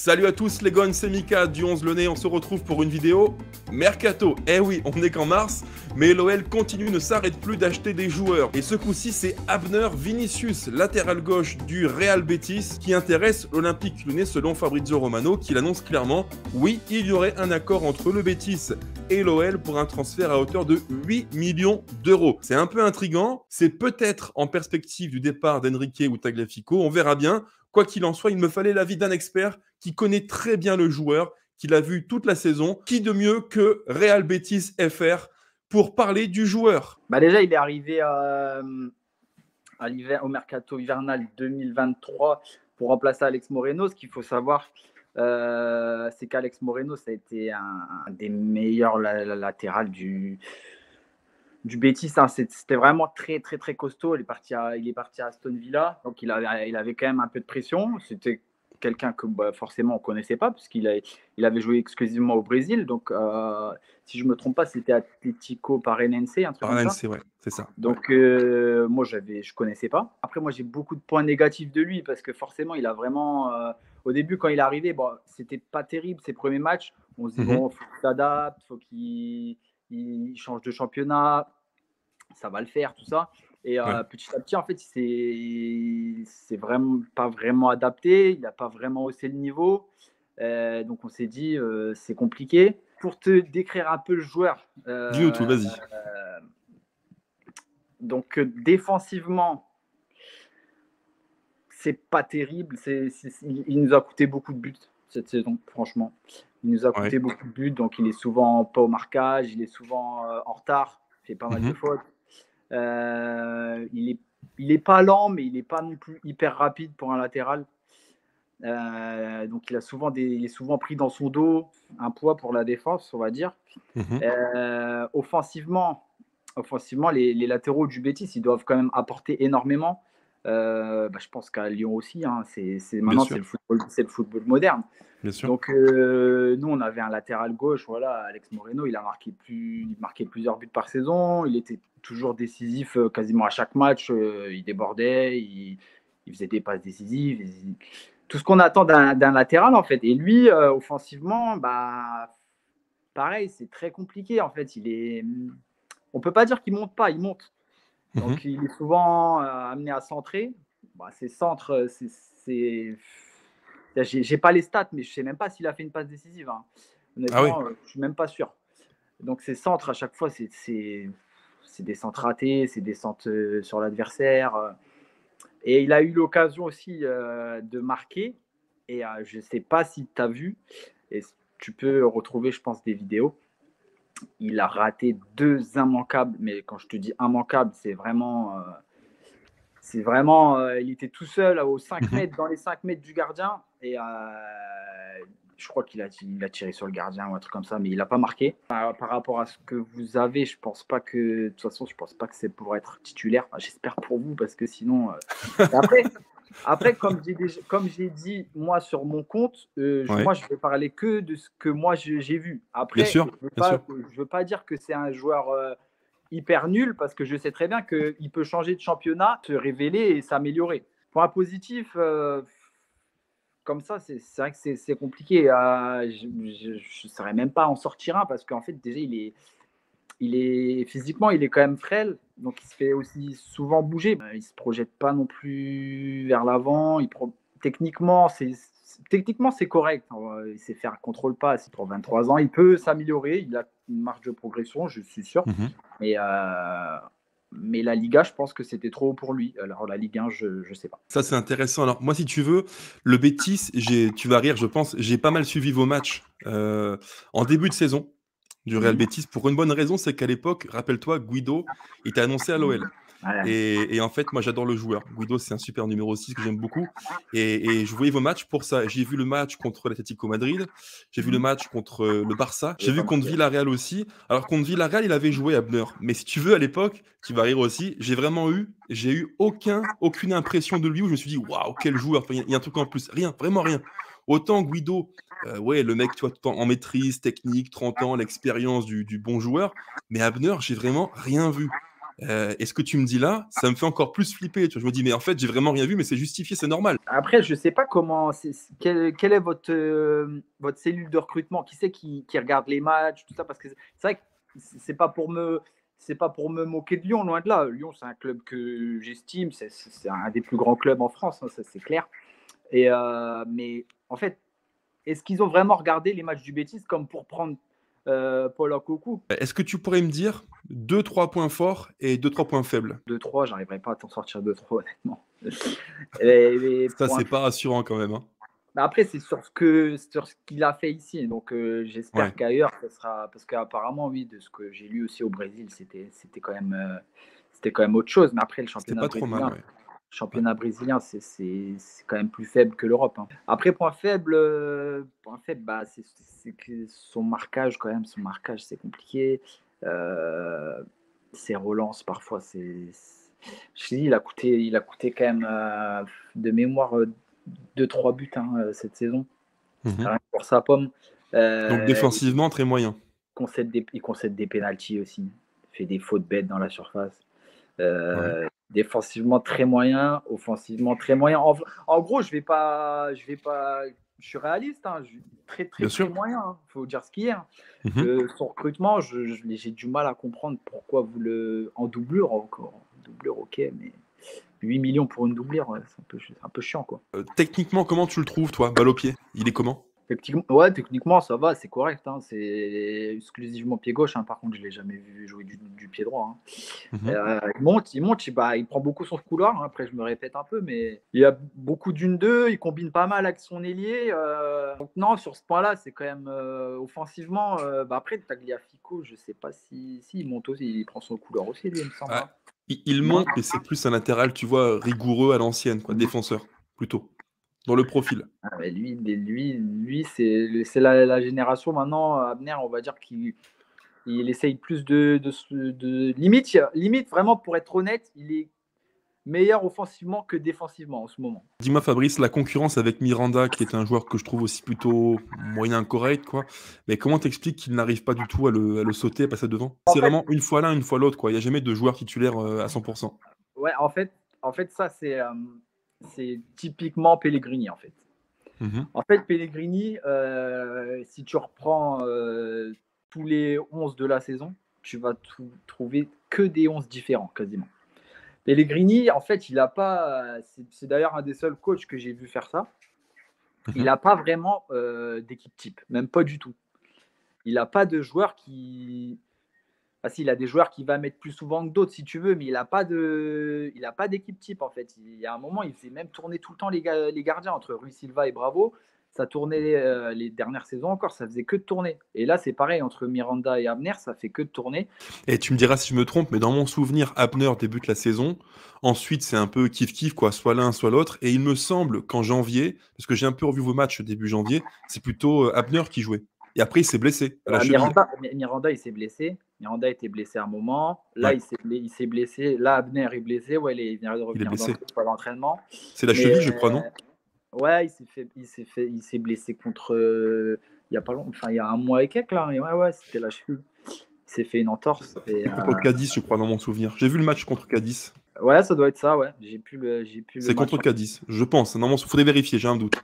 Salut à tous les gones, c'est Mika du 11 Le Nez, on se retrouve pour une vidéo Mercato. Eh oui, on n'est qu'en mars, mais l'OL continue, ne s'arrête plus d'acheter des joueurs. Et ce coup-ci, c'est Abner Vinicius, latéral gauche du Real Betis, qui intéresse l'Olympique Lyonnais selon Fabrizio Romano, qui l'annonce clairement. Oui, il y aurait un accord entre le Betis et l'OL pour un transfert à hauteur de 8 millions d'euros. C'est un peu intriguant, c'est peut-être en perspective du départ d'Enrique ou Tagliafico, on verra bien. Quoi qu'il en soit, il me fallait l'avis d'un expert qui connaît très bien le joueur, qui l'a vu toute la saison. Qui de mieux que Real Betis FR pour parler du joueur? Déjà, il est arrivé à l'hiver, au mercato hivernal 2023 pour remplacer Alex Moreno. Ce qu'il faut savoir, c'est qu'Alex Moreno, ça a été un des meilleurs latérales du Betis. C'était vraiment très, très, très costaud. Il est parti à Aston Villa. Donc, il avait quand même un peu de pression. C'était quelqu'un que forcément on ne connaissait pas, puisqu'il avait joué exclusivement au Brésil. Donc, si je ne me trompe pas, c'était Atlético Paranense, un truc comme ça. Ouais, c'est ça. Donc, moi, je ne connaissais pas. Après, moi, j'ai beaucoup de points négatifs de lui, parce que forcément, il a vraiment... au début, quand il est arrivé, c'était pas terrible, ses premiers matchs. On se dit, bon, il faut qu'il s'adapte, il faut qu'il change de championnat, ça va le faire, tout ça. Et petit à petit, en fait, il s'est vraiment pas vraiment adapté, il n'a pas vraiment haussé le niveau. Donc, on s'est dit, c'est compliqué. Pour te décrire un peu le joueur, Dis-nous tout, vas-y. Donc, défensivement, c'est pas terrible. Il nous a coûté beaucoup de buts cette saison, franchement. Il nous a coûté beaucoup de buts, donc il est souvent pas au marquage, il est souvent en retard, il fait pas mal de fautes. Il est pas lent, mais il est pas non plus hyper rapide pour un latéral. Donc il est souvent pris dans son dos, un poids pour la défense, on va dire. Offensivement, les latéraux du Betis, ils doivent quand même apporter énormément. Je pense qu'à Lyon aussi, maintenant c'est le football moderne. Donc nous, on avait un latéral gauche, Alex Moreno, il marquait plusieurs buts par saison, il était toujours décisif quasiment à chaque match, il débordait, il faisait des passes décisives, tout ce qu'on attend d'un latéral en fait. Et lui, offensivement, pareil, c'est très compliqué en fait. On peut pas dire qu'il monte pas, il monte. Donc il est souvent amené à centrer. Ses centres, j'ai pas les stats, mais je sais même pas s'il a fait une passe décisive. Honnêtement, je suis même pas sûr. Donc ces centres, à chaque fois, c'est des centres ratés, c'est des centres sur l'adversaire. Et il a eu l'occasion aussi de marquer. Et je sais pas si tu as vu, et tu peux retrouver, je pense, des vidéos. Il a raté 2 immanquables, mais quand je te dis immanquable, c'est vraiment, il était tout seul aux 5 mètres, dans les 5 mètres du gardien, et je crois qu'il a tiré sur le gardien ou un truc comme ça, mais il n'a pas marqué. Par rapport à ce que vous avez, je pense pas que, de toute façon, je pense pas que c'est pour être titulaire. J'espère pour vous, parce que sinon. Après, comme j'ai dit, moi, sur mon compte, moi, je vais parler que de ce que moi, j'ai vu. Après, je ne veux pas dire que c'est un joueur hyper nul, parce que je sais très bien qu'il peut changer de championnat, se révéler et s'améliorer. Point positif, comme ça, c'est vrai que c'est compliqué. Je ne saurais même pas en sortir un, parce qu'en fait, déjà, physiquement, il est quand même frêle, donc il se fait aussi souvent bouger. Il se projette pas non plus vers l'avant. Techniquement, c'est correct. Il sait faire un contrôle passe. Pour 23 ans, il peut s'améliorer. Il a une marge de progression, je suis sûr. Mais la Liga, je pense que c'était trop haut pour lui. Alors la Ligue 1, je sais pas. Ça, c'est intéressant. Alors moi, si tu veux, le Betis, tu vas rire, je pense, j'ai pas mal suivi vos matchs en début de saison du Real Betis, pour une bonne raison, c'est qu'à l'époque, rappelle-toi, Guido était annoncé à l'OL. Et en fait, moi, j'adore le joueur. Guido, c'est un super numéro 6 que j'aime beaucoup. Et je voyais vos matchs pour ça. J'ai vu le match contre l'Atlético Madrid. J'ai vu le match contre le Barça. J'ai vu contre Villarreal aussi. Alors, contre Villarreal, il avait joué Abner. Mais si tu veux, à l'époque, tu vas rire aussi, j'ai eu aucune impression de lui où je me suis dit, waouh, quel joueur. Enfin, il y a un truc en plus. Rien, vraiment rien. Autant Guido, le mec, tu vois, tout en maîtrise, technique, 30 ans, l'expérience du bon joueur. Mais Abner, j'ai vraiment rien vu. Et ce que tu me dis là, ça me fait encore plus flipper. Tu vois, je me dis, mais en fait, j'ai vraiment rien vu, mais c'est justifié, c'est normal. Après, je sais pas comment, quelle est votre cellule de recrutement? Qui c'est qui regarde les matchs, tout ça? Parce que c'est vrai que c'est pas pour me, c'est pas pour me moquer de Lyon, loin de là. Lyon, c'est un club que j'estime, c'est un des plus grands clubs en France, hein, ça c'est clair. Mais en fait, est-ce qu'ils ont vraiment regardé les matchs du Betis comme pour prendre Paul Okoku? Est-ce que tu pourrais me dire 2-3 points forts et 2-3 points faibles? 2-3, j'arriverai pas à t'en sortir 2-3, honnêtement. Ça, c'est pas rassurant quand même. Hein. Après, c'est sur ce qu'il a fait ici. Donc, j'espère Ouais. qu'ailleurs, ça sera. Parce qu'apparemment, oui, de ce que j'ai lu aussi au Brésil, c'était quand même autre chose. Mais après, le C'était pas trop mal, ouais. championnat brésilien, c'est quand même plus faible que l'Europe. Hein. Après, point faible, bah, c'est que son marquage, quand même, c'est compliqué. Ses relances, parfois, je te dis, il a coûté quand même de mémoire 2-3 buts hein, cette saison. Rien que pour sa pomme. Donc défensivement, très moyen. Il concède des pénaltys aussi. Il fait des fautes bêtes dans la surface. Ouais. Défensivement très moyen, offensivement très moyen. En gros, je suis réaliste, hein, très Bien sûr. moyen. Il faut dire ce qu'il y a. Son recrutement, j'ai du mal à comprendre pourquoi vous en doublure encore. En doublure, ok, mais 8 millions pour une doublure, ouais, c'est un peu chiant, quoi. Techniquement, comment tu le trouves, toi, balle au pied? Il est comment? Techniquement, ça va, c'est correct. Hein, c'est exclusivement pied gauche. Hein, par contre, je ne l'ai jamais vu jouer du pied droit. Hein. Il monte, il prend beaucoup son couloir. Hein, après, je me répète un peu, mais il y a beaucoup d'une-deux. Il combine pas mal avec son ailier. Donc, non, sur ce point-là, c'est quand même offensivement. Après, Tagliafico, je ne sais pas si il monte aussi. Il prend son couloir aussi, lui, il me semble. Ah, il monte, mais c'est plus un latéral, tu vois, rigoureux à l'ancienne, quoi, défenseur, plutôt. Dans le profil. Ah, mais lui c'est la génération maintenant, Abner, on va dire qu'il essaye plus de limite, vraiment, pour être honnête, il est meilleur offensivement que défensivement en ce moment. Dis-moi, Fabrice, la concurrence avec Miranda, qui est un joueur que je trouve aussi plutôt moyen correct, quoi. Mais comment t'expliques qu'il n'arrive pas du tout à le sauter, à passer devant? C'est vraiment une fois l'un, une fois l'autre, quoi. Il n'y a jamais de joueur titulaire à 100%. Ouais, en fait, ça, c'est typiquement Pellegrini, en fait. En fait, Pellegrini, si tu reprends tous les 11 de la saison, tu vas trouver que des 11 différents, quasiment. Pellegrini, en fait, il n'a pas. C'est d'ailleurs un des seuls coachs que j'ai vu faire ça. Il n'a pas vraiment d'équipe type, même pas du tout. Il n'a pas de joueur qui. Ah, si, il a des joueurs qui va mettre plus souvent que d'autres, si tu veux, mais il n'a pas d'équipe type, en fait. Il y a un moment, il faisait même tourner tout le temps les gardiens entre Rui Silva et Bravo. Ça tournait les dernières saisons encore, ça faisait que de tourner. Et là, c'est pareil, entre Miranda et Abner, ça fait que de tourner. Et tu me diras si je me trompe, mais dans mon souvenir, Abner débute la saison. Ensuite, c'est un peu kiff-kiff, quoi, soit l'un, soit l'autre. Et il me semble qu'en janvier, parce que j'ai un peu revu vos matchs début janvier, c'est plutôt Abner qui jouait. Et après, il s'est blessé à la cheville. Miranda, il s'est blessé. Miranda était blessé à un moment. Là, ouais. il s'est blessé. Là, Abner est blessé. Ouais, il vient de revenir dans l'entraînement. C'est la cheville, je crois, non? Ouais, il s'est blessé contre. Il y a pas longtemps, enfin, il y a un mois et quelques, là. Ouais, c'était la cheville. Il s'est fait une entorse. Contre Cadiz, je crois, dans mon souvenir. J'ai vu le match contre Cadiz. Ouais, ça doit être ça, ouais. C'est contre Cadiz, je pense. Non, il faudrait vérifier, j'ai un doute.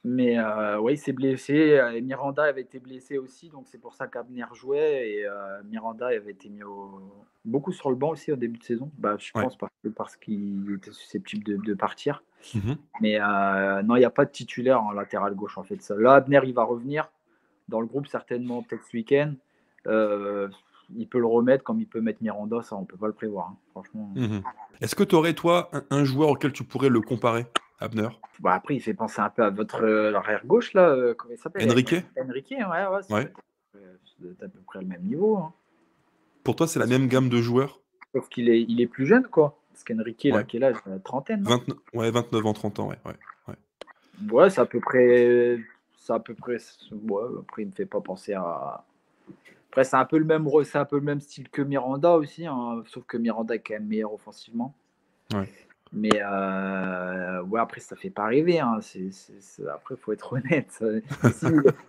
Mais ouais, il s'est blessé. Et Miranda avait été blessé aussi, donc c'est pour ça qu'Abner jouait. Et Miranda avait été mis beaucoup sur le banc aussi au début de saison. Bah, je pense parce qu'il était susceptible de partir. Mais non, il n'y a pas de titulaire en latéral gauche en fait. Là, Abner, il va revenir dans le groupe certainement peut-être ce week-end. Il peut le remettre comme il peut mettre Miranda, ça on peut pas le prévoir, hein, franchement. Est-ce que tu aurais toi un joueur auquel tu pourrais le comparer, Abner? Bah, après, il fait penser un peu à votre arrière gauche là, comment il s'appelle? Enrique, ouais, c'est à peu près le même niveau. Hein. Pour toi, c'est la même gamme de joueurs? Sauf qu'il est plus jeune, quoi. Parce qu'Enrique, il a quel âge? Trentaine, non? 29 ans, 30 ans, ouais. Ouais, c'est à peu près. Ouais, après, il me fait pas penser à. Après, c'est un peu le même style que Miranda aussi, hein, sauf que Miranda est quand même meilleur offensivement. Ouais. Mais ouais, après, ça fait pas rêver. Hein. Après, il faut être honnête.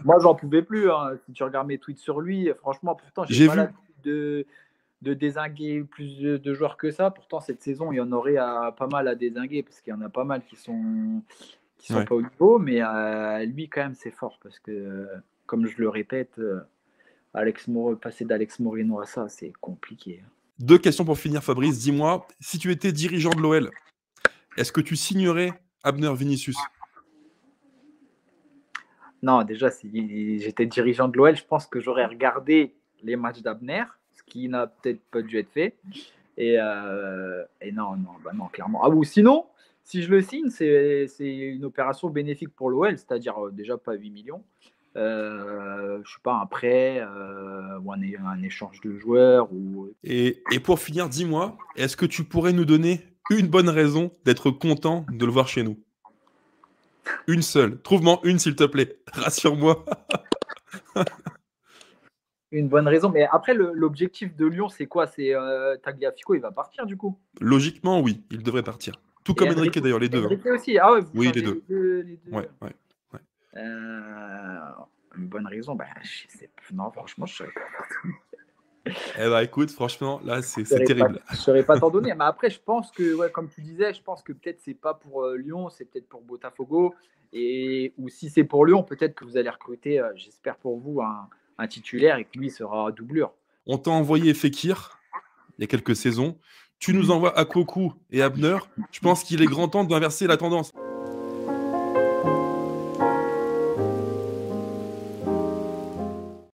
Moi, j'en pouvais plus. Hein. Si tu regardes mes tweets sur lui, franchement, pourtant, j'ai pas l'habitude de dézinguer plus de joueurs que ça. Pourtant, cette saison, il y en aurait pas mal à dézinguer parce qu'il y en a pas mal qui sont Ouais. pas au niveau. Mais lui, quand même, c'est fort parce que, comme je le répète, passer d'Alex Moreno à ça, c'est compliqué. 2 questions pour finir, Fabrice. Dis-moi, si tu étais dirigeant de l'OL, est-ce que tu signerais Abner Vinicius? Non, déjà, si j'étais dirigeant de l'OL, je pense que j'aurais regardé les matchs d'Abner, ce qui n'a peut-être pas dû être fait. Et non, non, bah non, clairement. Ah, ou sinon, si je le signe, c'est une opération bénéfique pour l'OL, c'est-à-dire déjà pas 8 millions. Je sais pas, un prêt ou un échange de joueurs. Et pour finir, dis-moi, est-ce que tu pourrais nous donner une bonne raison d'être content de le voir chez nous? Une seule. Trouve-moi une, s'il te plaît. Rassure-moi. Une bonne raison. Mais après, l'objectif de Lyon, c'est quoi? C'est Tagliafico, il va partir du coup. Logiquement, oui, il devrait partir. Tout Et comme Enrique, d'ailleurs, les deux. Hein. Enrique aussi. Ah ouais, vous Oui, les changez deux. les deux. Ouais, ouais. Une bonne raison, bah, je sais pas. Non, franchement, je ne saurais pas. Eh ben, écoute, franchement, là, c'est terrible. Je ne saurais pas t'en donner. Mais après, je pense que, ouais, comme tu disais, je pense que peut-être c'est pas pour Lyon, c'est peut-être pour Botafogo. Ou si c'est pour Lyon, peut-être que vous allez recruter, j'espère pour vous, un titulaire et que lui sera doublure. On t'a envoyé Fekir il y a quelques saisons. Tu nous envoies Akoku et Abner. Je pense qu'il est grand temps d'inverser la tendance.